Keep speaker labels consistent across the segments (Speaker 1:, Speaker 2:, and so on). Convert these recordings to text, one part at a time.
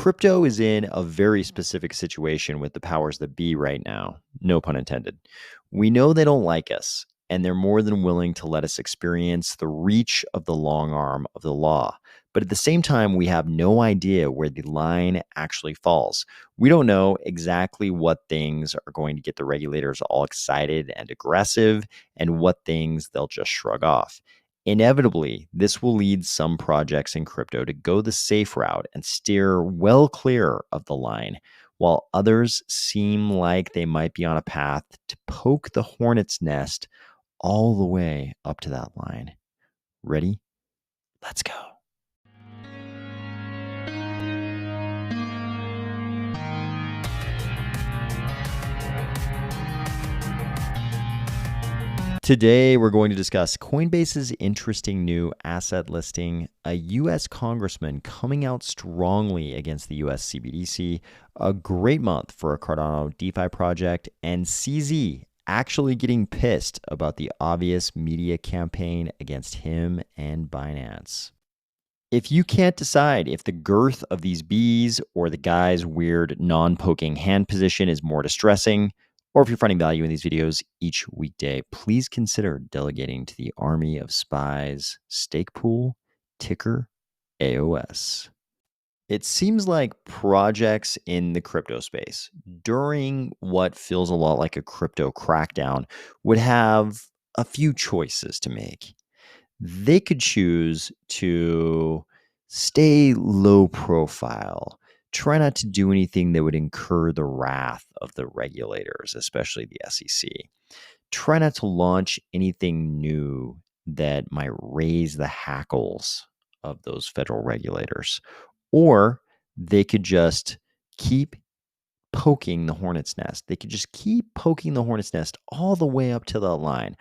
Speaker 1: Crypto is in a very specific situation with the powers that be right now. No pun intended. We know they don't like us, and they're more than willing to let us experience the reach of the long arm of the law. But at the same time, we have no idea where the line actually falls. We don't know exactly what things are going to get the regulators all excited and aggressive, and what things they'll just shrug off. Inevitably, this will lead some projects in crypto to go the safe route and steer well clear of the line, while others seem like they might be on a path to poke the hornet's nest all the way up to that line. Ready? Let's go. Today, we're going to discuss Coinbase's interesting new asset listing, a US congressman coming out strongly against the US CBDC, a great month for a Cardano DeFi project, and CZ actually getting pissed about the obvious media campaign against him and Binance. If you can't decide if the girth of these bees or the guy's weird non-poking hand position is more distressing, or if you're finding value in these videos each weekday, please consider delegating to the army of Spies stake pool, ticker AOS. It seems like projects in the crypto space during what feels a lot like a crypto crackdown would have a few choices to make. They could choose to stay low profile, try not to do anything that would incur the wrath of the regulators, especially the SEC. Try not to launch anything new that might raise the hackles of those federal regulators. Or they could just keep poking the hornet's nest. They could just keep poking the hornet's nest all the way up to the line,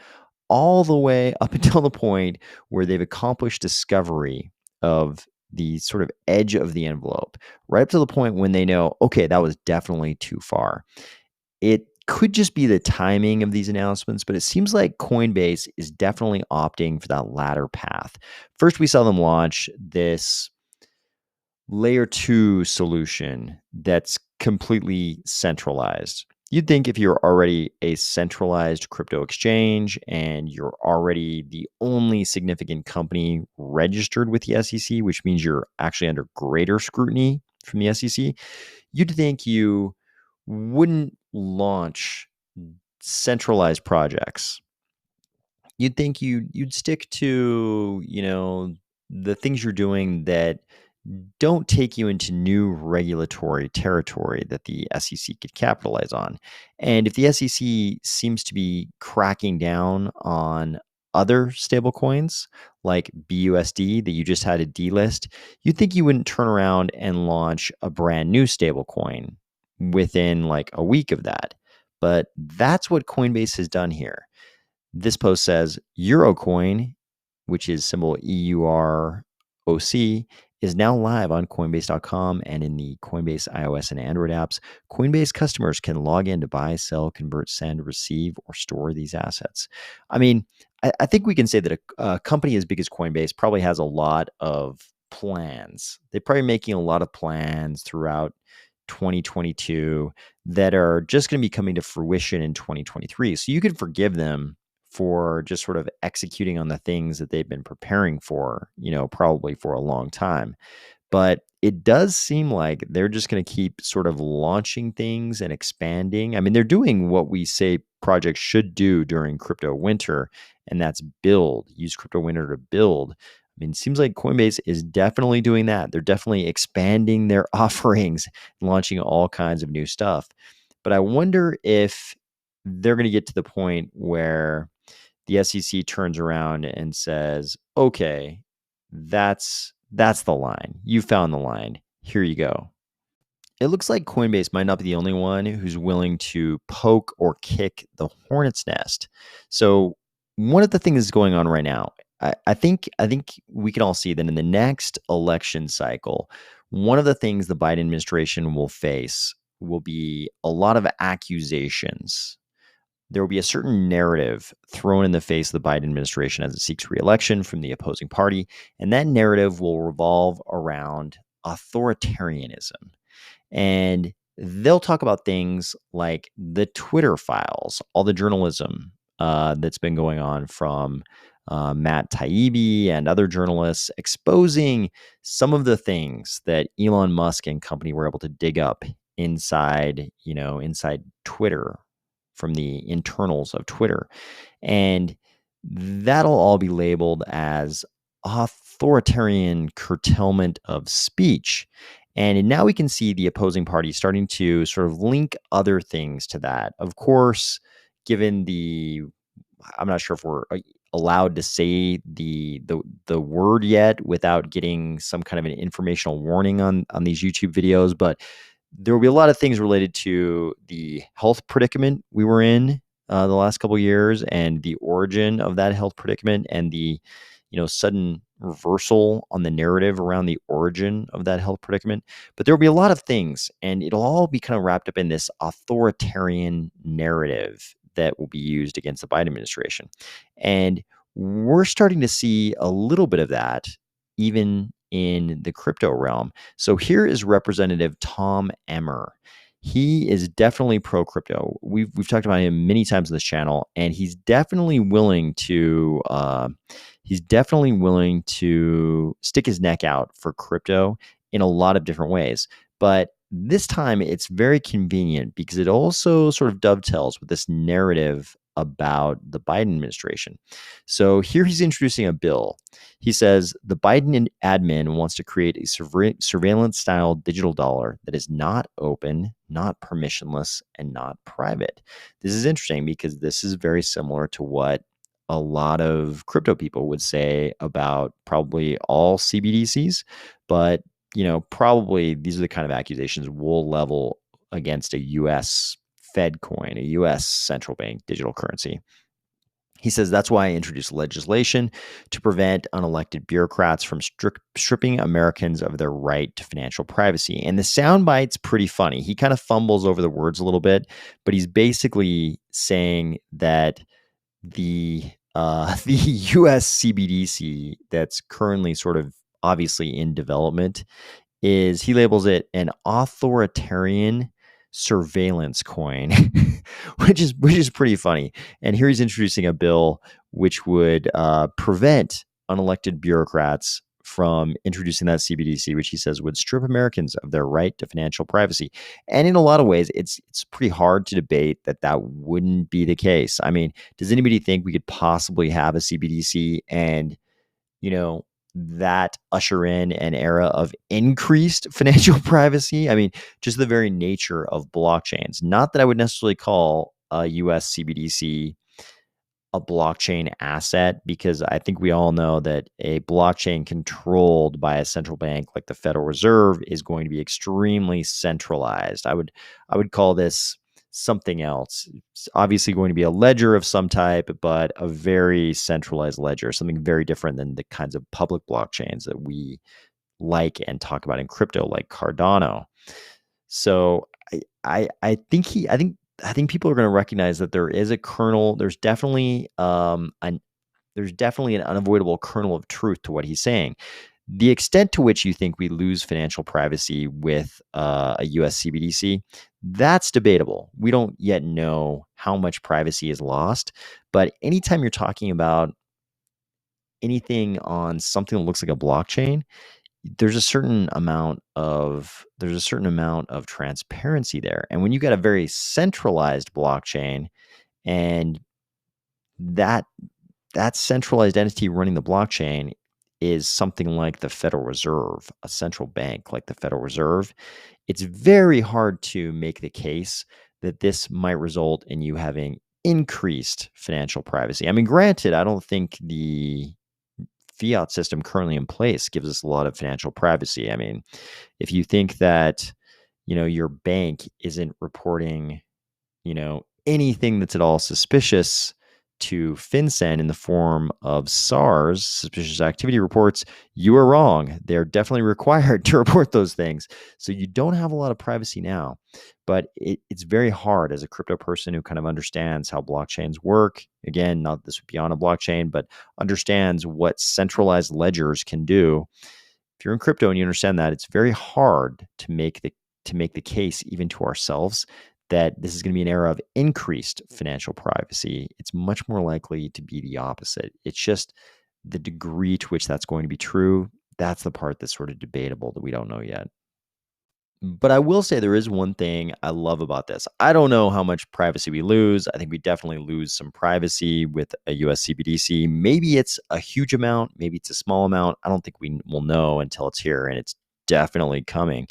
Speaker 1: all the way up until the point where they've accomplished discovery of the sort of edge of the envelope, right up to the point when they know, okay, that was definitely too far. It could just be the timing of these announcements, but it seems like Coinbase is definitely opting for that latter path. First, we saw them launch this layer 2 solution that's completely centralized. You'd think if you're already a centralized crypto exchange and you're already the only significant company registered with the SEC, which means you're actually under greater scrutiny from the SEC, you'd think you wouldn't launch centralized projects. You'd think you'd stick to, the things you're doing that don't take you into new regulatory territory that the SEC could capitalize on. And if the SEC seems to be cracking down on other stablecoins like BUSD that you just had to delist, you'd think you wouldn't turn around and launch a brand new stablecoin within like a week of that. But that's what Coinbase has done here. This post says Eurocoin, which is symbol EUROC, is now live on Coinbase.com and in the Coinbase iOS and Android apps. Coinbase customers can log in to buy, sell, convert, send, receive, or store these assets. I mean, I think we can say that a company as big as Coinbase probably has a lot of plans. They're probably making a lot of plans throughout 2022 that are just going to be coming to fruition in 2023. So you can forgive them for just sort of executing on the things that they've been preparing for, probably for a long time. But it does seem like they're just going to keep sort of launching things and expanding. I mean, they're doing what we say projects should do during crypto winter, and that's build, use crypto winter to build. I mean, it seems like Coinbase is definitely doing that. They're definitely expanding their offerings, launching all kinds of new stuff. But I wonder if they're going to get to the point where the SEC turns around and says, okay, that's the line. You found the line. Here you go. It looks like Coinbase might not be the only one who's willing to poke or kick the hornet's nest. So one of the things that's going on right now, I think we can all see that in the next election cycle, one of the things the Biden administration will face will be a lot of accusations. There will be a certain narrative thrown in the face of the Biden administration as it seeks re-election from the opposing party, and that narrative will revolve around authoritarianism. And they'll talk about things like the Twitter files, all the journalism that's been going on from Matt Taibbi and other journalists exposing some of the things that Elon Musk and company were able to dig up inside Twitter from the internals of Twitter. And that'll all be labeled as authoritarian curtailment of speech. And now we can see the opposing party starting to sort of link other things to that. Of course, given I'm not sure if we're allowed to say the word yet without getting some kind of an informational warning on these YouTube videos, but there will be a lot of things related to the health predicament we were in the last couple of years, and the origin of that health predicament, and the sudden reversal on the narrative around the origin of that health predicament. But there will be a lot of things, and it'll all be kind of wrapped up in this authoritarian narrative that will be used against the Biden administration. And we're starting to see a little bit of that even in the crypto realm. So here is Representative Tom Emmer. He is definitely pro crypto. We've talked about him many times on this channel, and he's definitely willing to stick his neck out for crypto in a lot of different ways. But this time it's very convenient because it also sort of dovetails with this narrative about the Biden administration. So here he's introducing a bill. He says the Biden admin wants to create a surveillance-style digital dollar that is not open, not permissionless, and not private. This is interesting because this is very similar to what a lot of crypto people would say about probably all CBDCs, but probably these are the kind of accusations we'll level against a US Fed coin, a US central bank digital currency. He says that's why I introduced legislation to prevent unelected bureaucrats from stripping Americans of their right to financial privacy. And the soundbite's pretty funny. He kind of fumbles over the words a little bit, but he's basically saying that the US CBDC that's currently sort of obviously in development he labels it an authoritarian surveillance coin, which is pretty funny. And here he's introducing a bill which would prevent unelected bureaucrats from introducing that CBDC, which he says would strip Americans of their right to financial privacy. And in a lot of ways, it's pretty hard to debate that wouldn't be the case. I mean, does anybody think we could possibly have a CBDC and that usher in an era of increased financial privacy? I mean, just the very nature of blockchains. Not that I would necessarily call a US CBDC a blockchain asset, because I think we all know that a blockchain controlled by a central bank like the Federal Reserve is going to be extremely centralized. I would call this something else. It's obviously going to be a ledger of some type, but a very centralized ledger, something very different than the kinds of public blockchains that we like and talk about in crypto, like Cardano. So I think people are going to recognize that there is a kernel. There's definitely an unavoidable kernel of truth to what he's saying. The extent to which you think we lose financial privacy with a US CBDC, that's debatable. We don't yet know how much privacy is lost. But anytime you're talking about anything on something that looks like a blockchain, there's a certain amount of transparency there. And when you got a very centralized blockchain, and that centralized entity running the blockchain is something like the Federal Reserve, a central bank like the Federal Reserve, it's very hard to make the case that this might result in you having increased financial privacy. I mean, granted, I don't think the fiat system currently in place gives us a lot of financial privacy. I mean, if you think that, your bank isn't reporting, anything that's at all suspicious to FinCEN in the form of SARS, suspicious activity reports, you are wrong. They're definitely required to report those things. So you don't have a lot of privacy now, but it's very hard as a crypto person who kind of understands how blockchains work. Again, not that this would be on a blockchain, but understands what centralized ledgers can do. if you're in crypto and you understand that, it's very hard to make the case even to ourselves that this is going to be an era of increased financial privacy. It's much more likely to be the opposite. It's just the degree to which that's going to be true. That's the part that's sort of debatable that we don't know yet. But I will say there is one thing I love about this. I don't know how much privacy we lose. I think we definitely lose some privacy with a US CBDC. Maybe it's a huge amount, maybe it's a small amount. I don't think we will know until it's here, and it's definitely coming.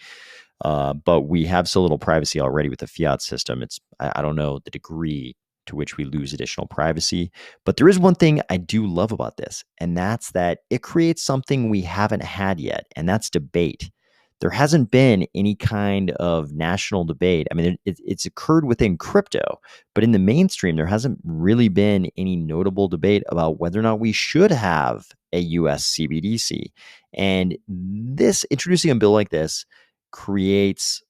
Speaker 1: But we have so little privacy already with the fiat system. I don't know the degree to which we lose additional privacy. But there is one thing I do love about this, and that's that it creates something we haven't had yet, and that's debate. There hasn't been any kind of national debate. I mean, it's occurred within crypto, but in the mainstream, there hasn't really been any notable debate about whether or not we should have a US CBDC. And introducing a bill like this creates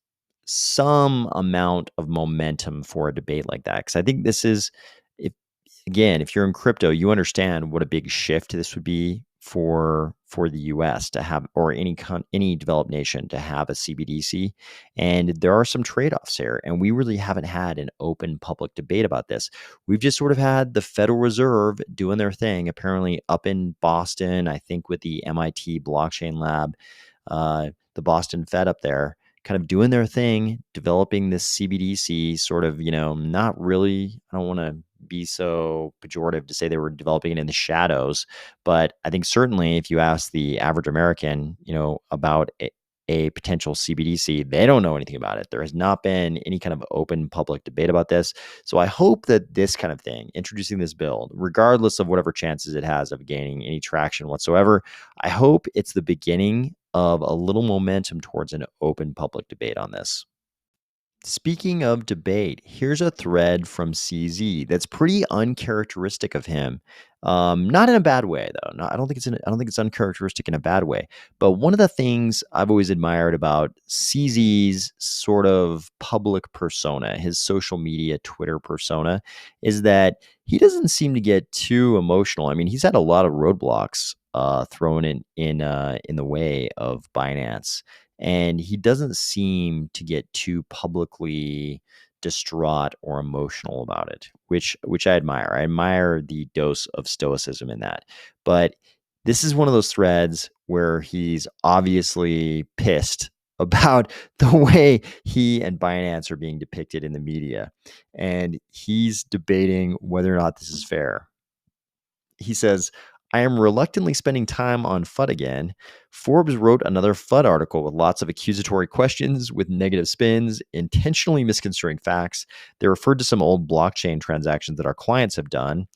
Speaker 1: some amount of momentum for a debate like that. Because I think this is, if you're in crypto, you understand what a big shift this would be for the US to have, or any developed nation to have a CBDC. And there are some trade-offs here, and we really haven't had an open public debate about this. We've just sort of had the Federal Reserve doing their thing, apparently up in Boston, I think with the MIT blockchain lab, the Boston Fed up there, kind of doing their thing, developing this CBDC sort of, not really, I don't want to be so pejorative to say they were developing it in the shadows, but I think certainly if you ask the average American, about a potential CBDC, they don't know anything about it. There has not been any kind of open public debate about this. So I hope that this kind of thing, introducing this bill, regardless of whatever chances it has of gaining any traction whatsoever, I hope it's the beginning of a little momentum towards an open public debate on this. Speaking of debate, here's a thread from CZ that's pretty uncharacteristic of him. Not in a bad way, though. No, I don't think it's uncharacteristic in a bad way. But one of the things I've always admired about CZ's sort of public persona, his social media Twitter persona, is that he doesn't seem to get too emotional. I mean, he's had a lot of roadblocks thrown in the way of Binance. And he doesn't seem to get too publicly distraught or emotional about it, which I admire. I admire the dose of stoicism in that. But this is one of those threads where he's obviously pissed about the way he and Binance are being depicted in the media. And he's debating whether or not this is fair. He says, I am reluctantly spending time on FUD again. Forbes wrote another FUD article with lots of accusatory questions with negative spins, intentionally misconstruing facts. They referred to some old blockchain transactions that our clients have done,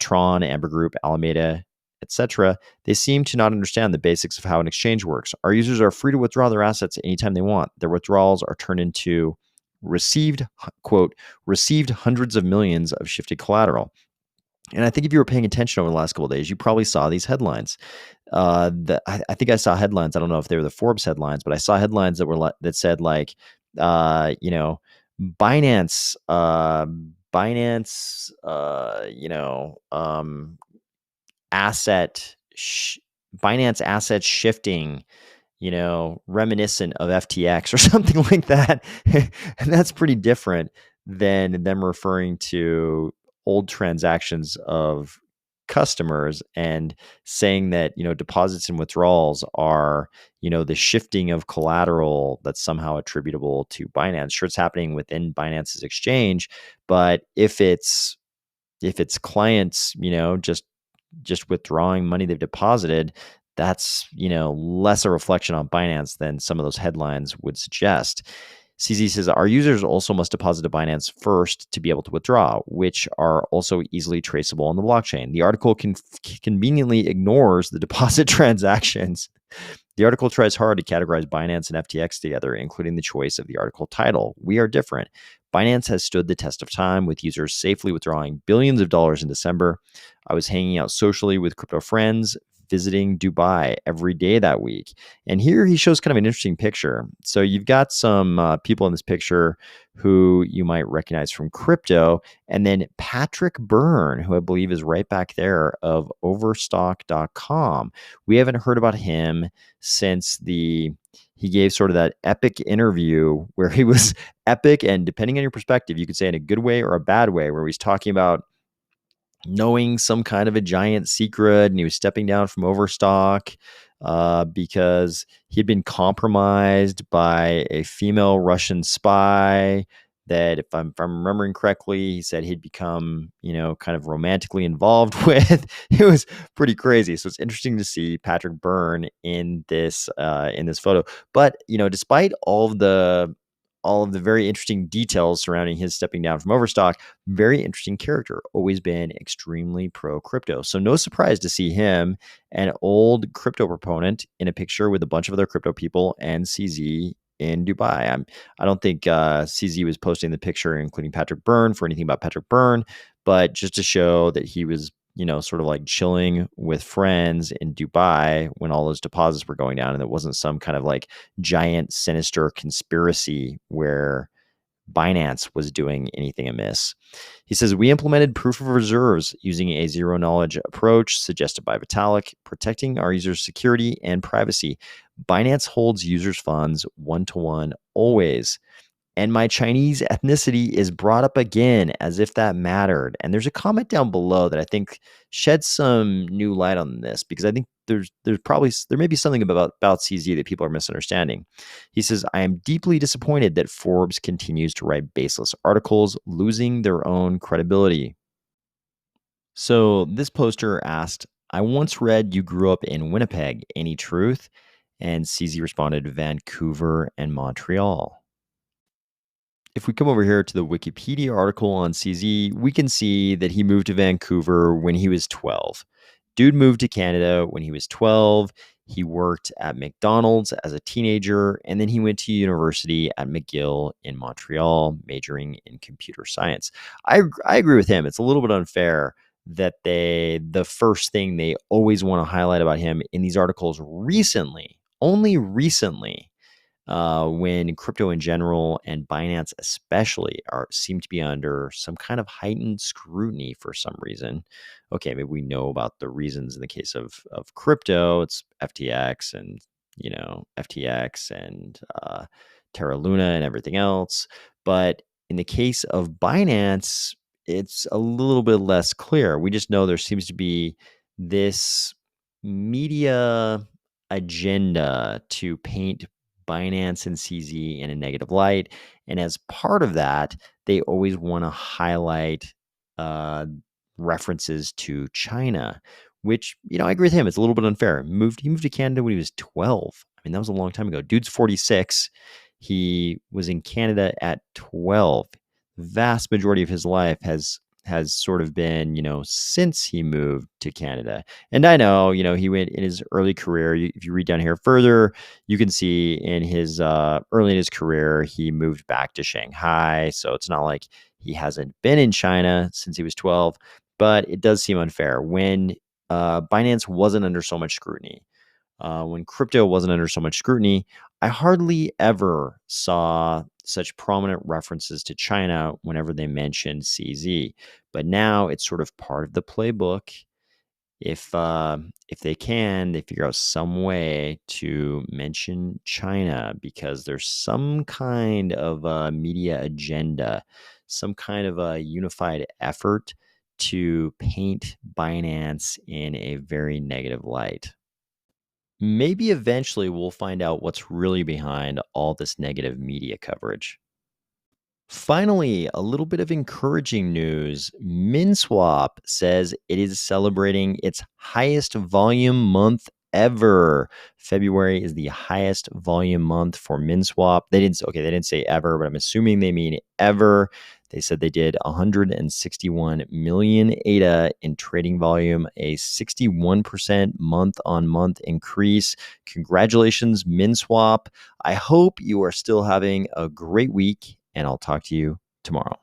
Speaker 1: Tron, Amber Group, Alameda, etc. They seem to not understand the basics of how an exchange works. Our users are free to withdraw their assets anytime they want. Their withdrawals are turned into received hundreds of millions of shifted collateral. And I think if you were paying attention over the last couple of days, you probably saw these headlines. I think I saw headlines. I don't know if they were the Forbes headlines, but I saw headlines that said like, Binance, Binance asset shifting, reminiscent of FTX or something like that. And that's pretty different than them referring to old transactions of customers and saying that, deposits and withdrawals are, the shifting of collateral that's somehow attributable to Binance. Sure, it's happening within Binance's exchange, but if it's clients, just withdrawing money they've deposited, that's, less a reflection on Binance than some of those headlines would suggest. CZ says, our users also must deposit to Binance first to be able to withdraw, which are also easily traceable on the blockchain. The article conveniently ignores the deposit transactions. The article tries hard to categorize Binance and FTX together, including the choice of the article title. We are different. Binance has stood the test of time, with users safely withdrawing billions of dollars in December. I was hanging out socially with crypto friends, visiting Dubai every day that week. And here he shows kind of an interesting picture. So you've got some people in this picture who you might recognize from crypto, and then Patrick Byrne, who I believe is right back there of overstock.com. We haven't heard about him since he gave sort of that epic interview where he was epic, and depending on your perspective, you could say in a good way or a bad way, where he's talking about knowing some kind of a giant secret, and he was stepping down from Overstock because he had been compromised by a female Russian spy that, if I'm remembering correctly, he said he'd become, kind of romantically involved with. It was pretty crazy. So it's interesting to see Patrick Byrne in this photo. But despite all of the very interesting details surrounding his stepping down from Overstock, very interesting character, always been extremely pro crypto. So no surprise to see him, an old crypto proponent, in a picture with a bunch of other crypto people and CZ in Dubai. I don't think CZ was posting the picture, including Patrick Byrne, for anything about Patrick Byrne, but just to show that he was, sort of like chilling with friends in Dubai when all those deposits were going down, and it wasn't some kind of like giant sinister conspiracy where Binance was doing anything amiss. He says, we implemented proof of reserves using a zero knowledge approach suggested by Vitalik, protecting our users' security and privacy. Binance holds users' funds one-to-one always. And my Chinese ethnicity is brought up again as if that mattered. And there's a comment down below that I think sheds some new light on this, because I think there may be something about CZ that people are misunderstanding. He says, I am deeply disappointed that Forbes continues to write baseless articles, losing their own credibility. So this poster asked, I once read you grew up in Winnipeg. Any truth? And CZ responded, Vancouver and Montreal. If we come over here to the Wikipedia article on CZ, we can see that he moved to Vancouver when he was 12. Dude moved to Canada when he was 12. He worked at McDonald's as a teenager, and then he went to university at McGill in Montreal, majoring in computer science. I agree with him. It's a little bit unfair that the first thing they always want to highlight about him in these articles only recently, when crypto in general and Binance especially seem to be under some kind of heightened scrutiny for some reason. Okay, maybe we know about the reasons in the case of crypto. It's FTX and Terra Luna and everything else. But in the case of Binance, it's a little bit less clear. We just know there seems to be this media agenda to paint Binance and CZ in a negative light. And as part of that, they always want to highlight references to China, which, I agree with him. It's a little bit unfair. He moved to Canada when he was 12. I mean, that was a long time ago. Dude's 46. He was in Canada at 12. The vast majority of his life has sort of been, since he moved to Canada. And I know, he went in his early career. If you read down here further, you can see in his early in his career, he moved back to Shanghai. So it's not like he hasn't been in China since he was 12, but it does seem unfair when Binance wasn't under so much scrutiny. When crypto wasn't under so much scrutiny, I hardly ever saw such prominent references to China whenever they mentioned CZ. But now it's sort of part of the playbook. If they figure out some way to mention China because there's some kind of a media agenda, some kind of a unified effort to paint Binance in a very negative light. Maybe eventually we'll find out what's really behind all this negative media coverage. Finally, a little bit of encouraging news. Minswap says it is celebrating its highest volume month ever. February is the highest volume month for Minswap. They didn't say ever, but I'm assuming they mean ever. They said they did 161 million ADA in trading volume, a 61% month-on-month increase. Congratulations, Minswap. I hope you are still having a great week, and I'll talk to you tomorrow.